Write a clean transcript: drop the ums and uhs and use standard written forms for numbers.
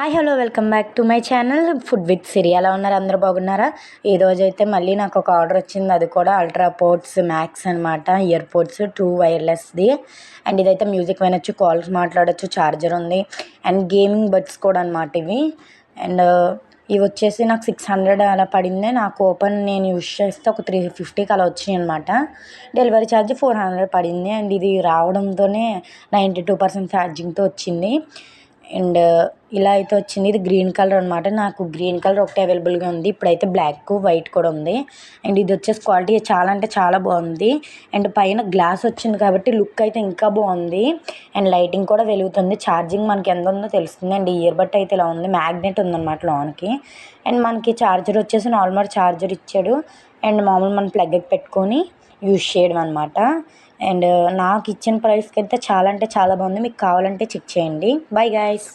Hi hello welcome back to my channel food with Siri. ఎలా ఉన్నారు? అందరూ బాగున్నారా? ఈరోజైతే మళ్ళీ నాకు ఒక ఆర్డర్ వచ్చింది. అది కూడా అల్ట్రా పోర్ట్స్ మ్యాక్స్ అనమాట. ఇయర్ పోర్ట్స్ ట్రూ వైర్లెస్ది. అండ్ ఇదైతే మ్యూజిక్ వినొచ్చు, కాల్స్ మాట్లాడచ్చు, ఛార్జర్ ఉంది అండ్ గేమింగ్ బడ్స్ కూడా అనమాట ఇవి. అండ్ ఇవి వచ్చేసి నాకు 600 అలా పడింది. నాకు ఓపెన్ నేను యూస్ చేస్తే ఒక 350కి అలా వచ్చినాయి అనమాట. డెలివరీ ఛార్జ్ 400 పడింది. అండ్ ఇది రావడంతోనే 92% ఛార్జింగ్తో వచ్చింది. అండ్ ఇలా అయితే వచ్చింది. ఇది గ్రీన్ కలర్ అనమాట. నాకు గ్రీన్ కలర్ ఒకటే అవైలబుల్గా ఉంది. ఇప్పుడైతే బ్లాక్ వైట్ కూడా ఉంది. అండ్ ఇది వచ్చేసి క్వాలిటీ చాలా అంటే చాలా బాగుంది. అండ్ పైన గ్లాస్ వచ్చింది కాబట్టి లుక్ అయితే ఇంకా బాగుంది. అండ్ లైటింగ్ కూడా వెలుగుతుంది. ఛార్జింగ్ మనకి ఎంత ఉందో తెలుస్తుంది. అండ్ ఇయర్ బట్ అయితే ఇలా ఉంది, మ్యాగ్నెట్ ఉందన్నమాట లోనికి. అండ్ మనకి ఛార్జర్ వచ్చేసి నార్మల్ ఛార్జర్ ఇచ్చాడు. అండ్ మామూలు మనం ప్లగ్కి పెట్టుకొని యూజ్ చేయడం అనమాట. అండ్ నాకు ఇచ్చిన ప్రైస్కి అయితే చాలా అంటే చాలా బాగుంది. మీకు కావాలంటే చెక్ చేయండి. Bye guys.